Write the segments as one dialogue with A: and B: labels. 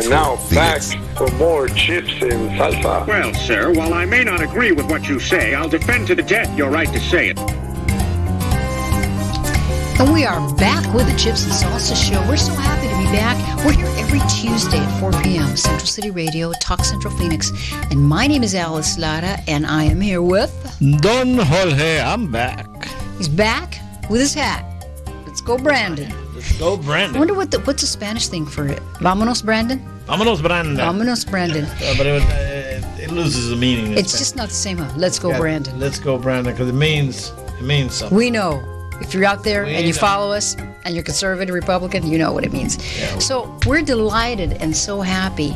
A: And now back for more chips and salsa.
B: Well, sir, while I may not agree with what you say, I'll defend to the death your right to say it.
C: And we are back with the Chips and Salsa Show. We're so happy to be back. We're here every Tuesday at 4 p.m. Central City Radio, Talk Central Phoenix. And my name is Alice Lara, and I am here with...
D: Don Jorge. I'm back.
C: He's back with his hat. Let's go, Brandon.
D: Let's go, Brandon.
C: I wonder what's the Spanish thing for it. Vámonos, Brandon?
D: Vámonos, Brandon.
C: Vámonos, Brandon.
D: But it loses the meaning.
C: It's just not the same, huh? Let's go, Brandon.
D: Let's go, Brandon, because it means something.
C: We know. If you're out there and you follow us and you're conservative, Republican, you know what it means. Yeah. So we're delighted and so happy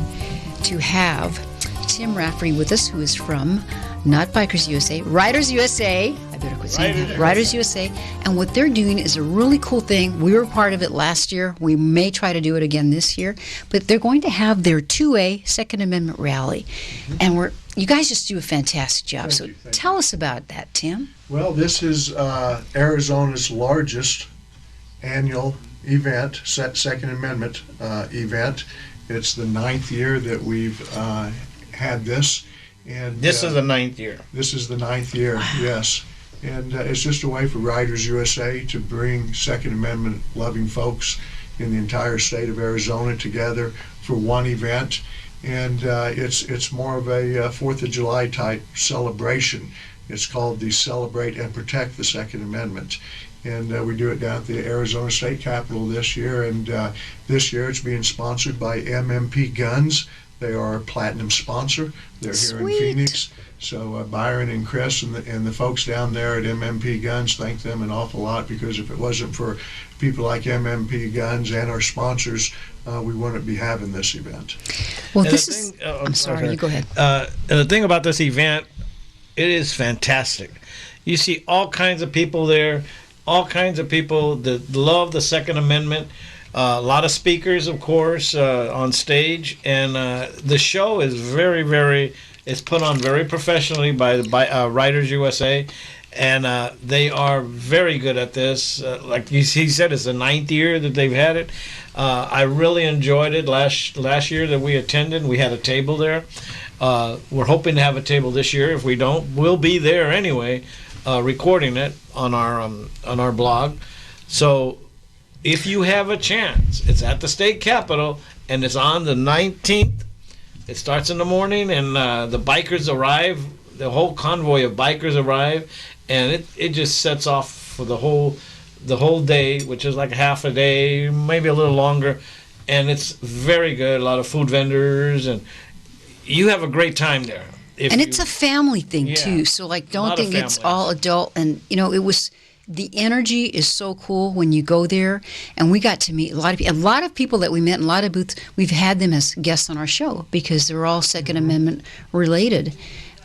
C: to have Tim Rafferty with us, who is from not Bikers USA, Riders USA. I better quit saying that. Riders USA. And what they're doing is a really cool thing. We were part of it last year. We may try to do it again this year. But they're going to have their 2A Second Amendment rally. Mm-hmm. And you guys just do a fantastic job. Thank you. Tell us about that, Tim.
E: Well, this is Arizona's largest annual event, Second Amendment event. It's the 9th year that we've had this. And
D: this is the 9th year.
E: This is the 9th year, wow. Yes. And it's just a way for Riders USA to bring Second Amendment loving folks in the entire state of Arizona together for one event. And it's more of a 4th of July type celebration. It's called the Celebrate and Protect the Second Amendment. And we do it down at the Arizona State Capitol this year. And this year it's being sponsored by MMP Guns. They are a platinum sponsor. They're here in Phoenix. So Byron and Chris and the folks down there at MMP Guns, thank them an awful lot, because if it wasn't for people like MMP Guns and our sponsors, we wouldn't be having this event.
C: Well, I'm sorry, you go ahead.
D: And the thing about this event, it is fantastic. You see all kinds of people there, all kinds of people that love the Second Amendment. A lot of speakers, of course, on stage, and the show is very, very. It's put on very professionally by Riders USA, and they are very good at this. Like he said, it's the 9th year that they've had it. I really enjoyed it last year that we attended. We had a table there. We're hoping to have a table this year. If we don't, we'll be there anyway, recording it on our blog. So if you have a chance, it's at the state capitol, and it's on the 19th. It starts in the morning, and the bikers arrive. The whole convoy of bikers arrive, and it just sets off for the whole day, which is like half a day, maybe a little longer. And it's very good. A lot of food vendors, and you have a great time there.
C: It's a family thing too. So don't think it's all adult. And the energy is so cool when you go there, and we got to meet a lot of people that we met in a lot of booths. We've had them as guests on our show because they're all Second Amendment related.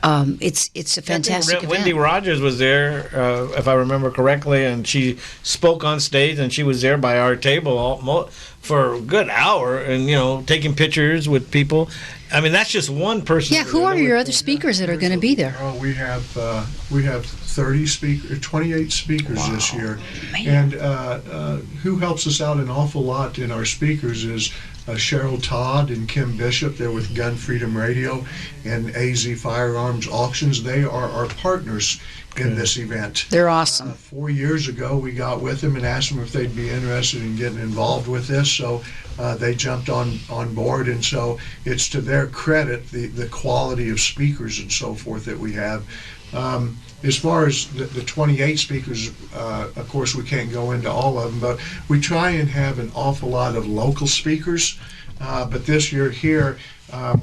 C: It's a fantastic event.
D: Wendy Rogers was there, if I remember correctly, and she spoke on stage, and she was there by our table for a good hour, and taking pictures with people. I mean, that's just one person.
C: Yeah, who are your other speakers that are going to be there?
E: Oh, we have 28 speakers this year.
C: Man.
E: And who helps us out an awful lot in our speakers is Cheryl Todd and Kim Bishop. They're with Gun Freedom Radio and AZ Firearms Auctions. They are our partners in this event.
C: They're awesome.
E: 4 years ago, we got with them and asked them if they'd be interested in getting involved with this. So they jumped on board, and so it's to their credit the quality of speakers and so forth that we have. As far as the 28 speakers, of course, we can't go into all of them, but we try and have an awful lot of local speakers. But this year here,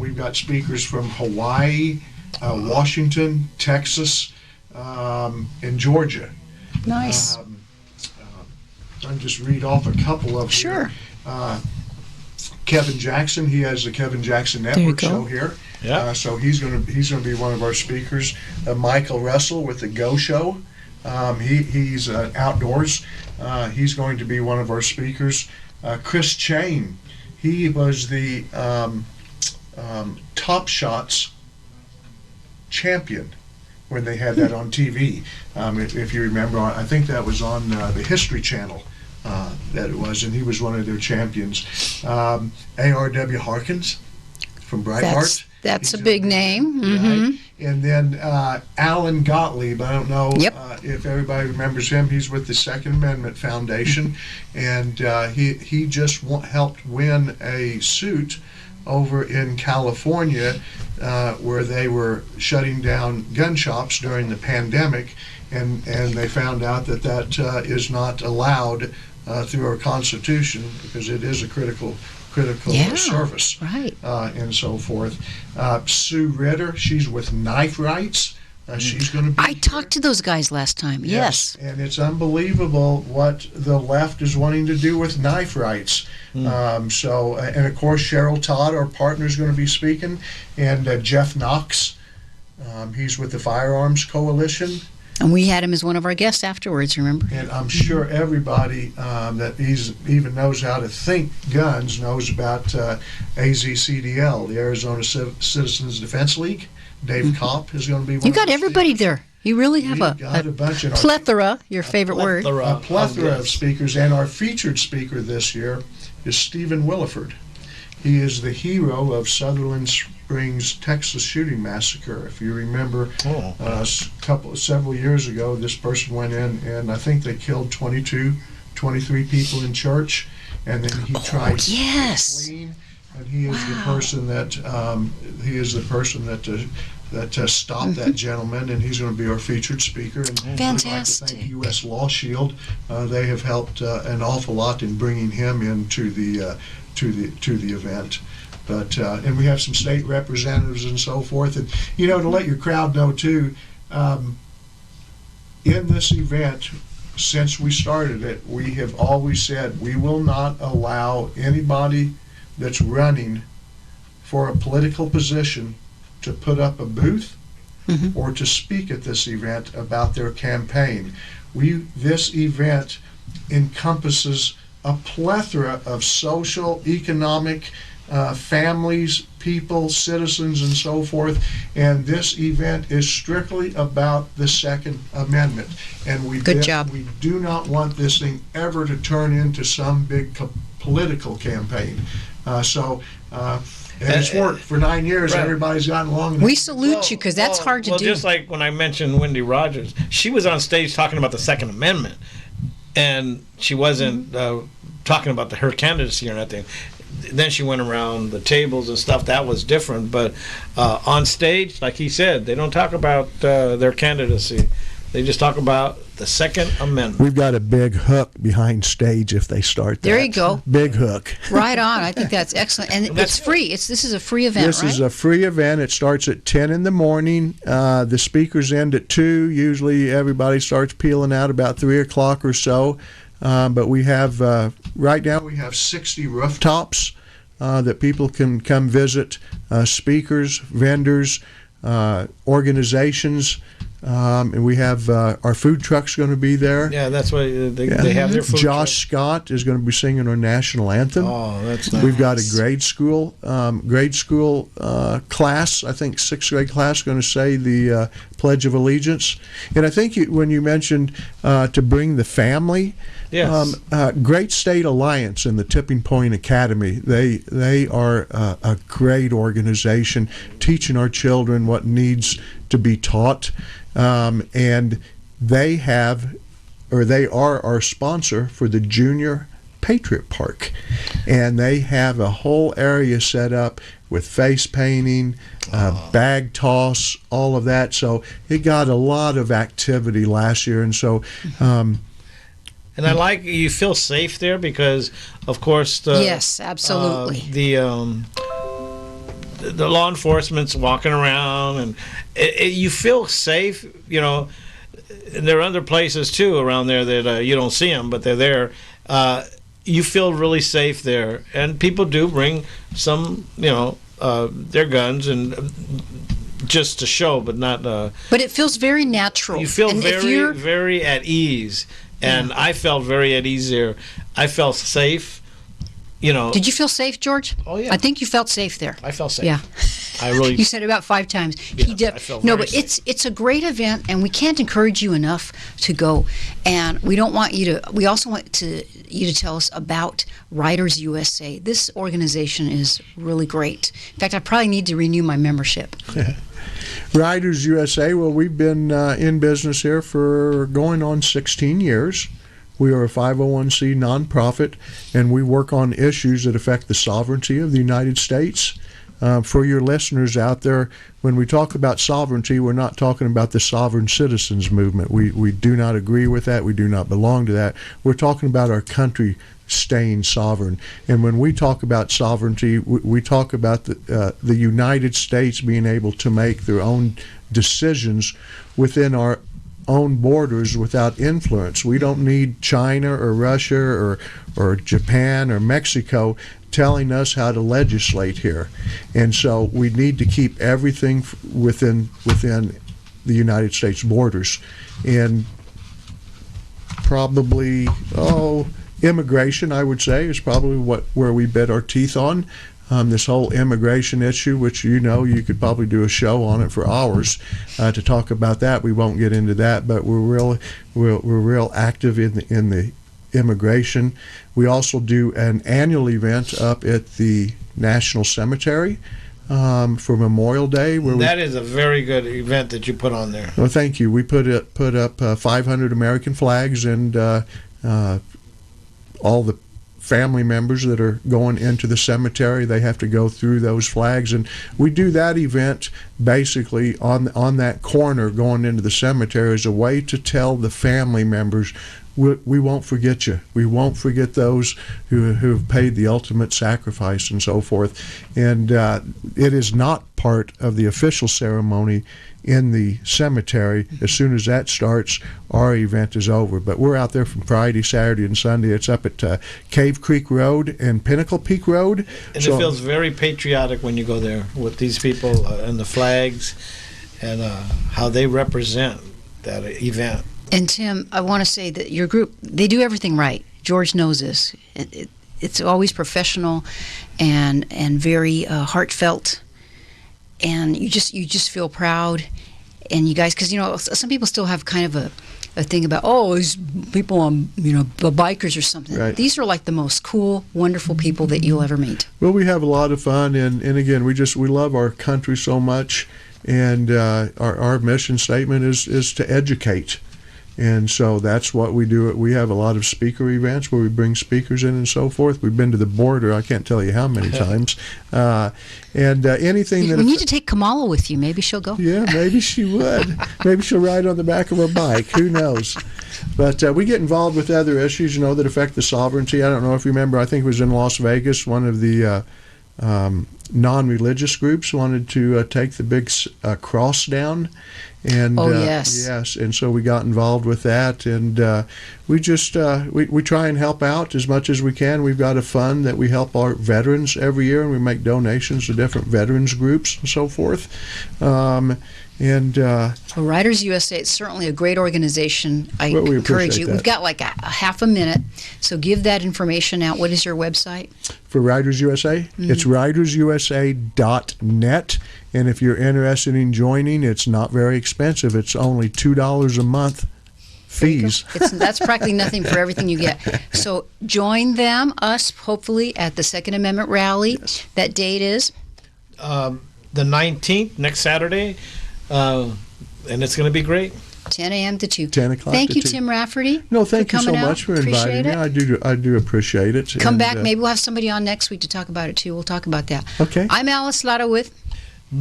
E: we've got speakers from Hawaii, Washington, Texas, and Georgia.
C: Nice.
E: I'll just read off a couple of
C: Sure.
E: Here. Kevin Jackson, he has the Kevin Jackson Network show here.
D: Yeah.
E: So he's going to be one of our speakers. Michael Russell with the Go Show. He's outdoors. He's going to be one of our speakers. Chris Chain, he was the Top Shots champion when they had that on TV. If you remember, I think that was on the History Channel that it was, and he was one of their champions. A.R.W. Harkins from Brightheart.
C: That's a big name.
E: Right? And then Alan Gottlieb, I don't know if everybody remembers him. He's with the Second Amendment Foundation, and he just helped win a suit over in California where they were shutting down gun shops during the pandemic, and they found out that is not allowed through our Constitution, because it is a critical service,
C: right?
E: And so forth. Sue Ritter, she's with Knife Rights. She's going to be.
C: I talked to those guys last time. Yes.
E: And it's unbelievable what the left is wanting to do with knife rights. And of course, Cheryl Todd, our partner, is going to be speaking, and Jeff Knox. He's with the Firearms Coalition.
C: And we had him as one of our guests afterwards, remember?
E: And I'm sure everybody that even knows how to think guns knows about AZCDL, the Arizona Citizens Defense League. Dave Kopp is going to be one.
C: You got everybody there. You really have a
E: bunch.
C: Plethora, your favorite word.
E: A plethora of speakers. And our featured speaker this year is Stephen Williford. He is the hero of Sutherland Springs, Texas shooting massacre. If you remember, several years ago, this person went in and I think they killed 23 people in church, and then he tried to flee. And he is the person that stopped that gentleman, and he's going to be our featured speaker. And
C: fantastic.
E: I'd like to thank U.S. Law Shield. They have helped an awful lot in bringing him into the event. But and we have some state representatives and so forth. And to let your crowd know too, in this event, since we started it, we have always said we will not allow anybody that's running for a political position to put up a booth or to speak at this event about their campaign. This event encompasses a plethora of social, economic, families, people, citizens, and so forth, and this event is strictly about the Second Amendment. And we do not want this thing ever to turn into some big political campaign. And it's worked for 9 years. Right. Everybody's gotten along.
C: We salute you, because that's hard to do.
D: Just like when I mentioned Wendy Rogers, she was on stage talking about the Second Amendment, and she wasn't talking about her candidacy or nothing. Then she went around the tables and stuff. That was different. But on stage, like he said, they don't talk about their candidacy. They just talk about the Second Amendment.
E: We've got a big hook behind stage if they start that.
C: There you go.
E: Big hook.
C: Right on. I think that's excellent. And it's free. This is a free event,
E: This is a free event. It starts at 10 in the morning. The speakers end at 2. Usually everybody starts peeling out about 3 o'clock or so. But we have, right now, we have 60 rooftops that people can come visit, speakers, vendors, organizations. And we have our food truck's going to be there.
D: Yeah, that's why they have their food
E: Josh
D: truck.
E: Scott is going to be singing our national anthem.
D: Oh, that's nice.
E: We've got a grade school class, I think 6th grade class, going to say the Pledge of Allegiance. And I think when you mentioned to bring the family,
D: yes.
E: Great State Alliance and the Tipping Point Academy, they are a great organization teaching our children what needs to be taught. And they are our sponsor for the Junior Patriot Park, and they have a whole area set up with face painting, bag toss, all of that. So it got a lot of activity last year, and so.
D: And I like you feel safe there because, of course,
C: yes, absolutely.
D: The law enforcement's walking around, and you feel safe. And there are other places too around there that you don't see them, but they're there. You feel really safe there, and people do bring some, their guns and just to show, but not.
C: But it feels very natural.
D: You feel very at ease, and I felt very at ease there. I felt safe. Did
C: you feel safe, George?
D: Oh, yeah.
C: I think you felt safe there.
D: I felt safe.
C: Yeah.
D: I really.
C: You said it about 5 times.
D: Yeah, I felt
C: no,
D: very
C: but
D: safe.
C: it's a great event, and we can't encourage you enough to go. And we don't want you to. We also want you to tell us about Riders USA. This organization is really great. In fact, I probably need to renew my membership.
E: Riders USA, well, we've been in business here for going on 16 years. We are a 501c nonprofit, and we work on issues that affect the sovereignty of the United States. For your listeners out there, when we talk about sovereignty, we're not talking about the sovereign citizens movement. We do not agree with that. We do not belong to that. We're talking about our country staying sovereign. And when we talk about sovereignty, we talk about the United States being able to make their own decisions within our own borders without influence. We don't need China or Russia or Japan or Mexico telling us how to legislate here. And so we need to keep everything within the United States borders. And probably, immigration, I would say, is probably where we bit our teeth on. This whole immigration issue, which you could probably do a show on it for hours to talk about that. We won't get into that, but we're real active in the immigration. We also do an annual event up at the National Cemetery for Memorial Day.
D: That is a very good event that you put on there.
E: Well, thank you. We put up 500 American flags, and all the family members that are going into the cemetery, they have to go through those flags, and we do that event basically on that corner going into the cemetery as a way to tell the family members, we won't forget you. We won't forget those who have paid the ultimate sacrifice and so forth. And it is not part of the official ceremony in the cemetery. As soon as that starts, our event is over. But we're out there from Friday, Saturday, and Sunday. It's up at Cave Creek Road and Pinnacle Peak Road.
D: And it feels very patriotic when you go there with these people and the flags and how they represent that event.
C: And Tim, I want to say that your group, they do everything right. George knows this. It's always professional and very heartfelt. And you just feel proud, and you guys, because some people still have kind of a thing about these people on the bikers or something.
E: Right.
C: These are like the most cool, wonderful people that you'll ever meet.
E: Well, we have a lot of fun, and again, we love our country so much, and our mission statement is to educate. And so that's what we do. We have a lot of speaker events where we bring speakers in and so forth. We've been to the border, I can't tell you how many times. And anything that...
C: You need to take Kamala with you. Maybe she'll go.
E: Yeah, maybe she would. Maybe she'll ride on the back of a bike. Who knows? But we get involved with other issues, that affect the sovereignty. I don't know if you remember, I think it was in Las Vegas, one of the non-religious groups wanted to take the big cross down. And yes, and so we got involved with that, and we just we try and help out as much as we can. We've got a fund that we help our veterans every year, and we make donations to different veterans groups and so forth.
C: Riders USA, it's certainly a great organization. I encourage you.
E: That.
C: We've got like a half a minute, so give that information out. What is your website?
E: For Riders USA? Mm-hmm. It's ridersusa.net. And if you're interested in joining, it's not very expensive. It's only $2 a month fees.
C: That's practically nothing for everything you get. So join us, hopefully, at the Second Amendment rally.
E: Yes.
C: That date is?
D: The 19th, next Saturday. And it's going to be great.
C: 10 a.m. to 2.
E: 10 o'clock
C: Thank
E: to
C: you,
E: 2.
C: Tim Rafferty.
E: No, thank you so much for inviting me. I do appreciate it.
C: Come back. Maybe we'll have somebody on next week to talk about it, too. We'll talk about that.
E: Okay.
C: I'm Alice Lara with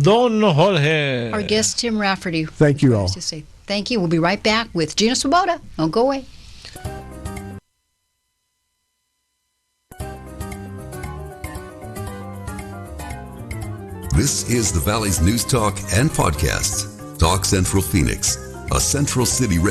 D: Don Jorge.
C: our guest, Tim Rafferty.
E: Thank you all.
C: Thank you. We'll be right back with Gina Swoboda. Don't go away.
F: This is the Valley's News Talk and Podcasts. Talk Central Phoenix, a Central City radio.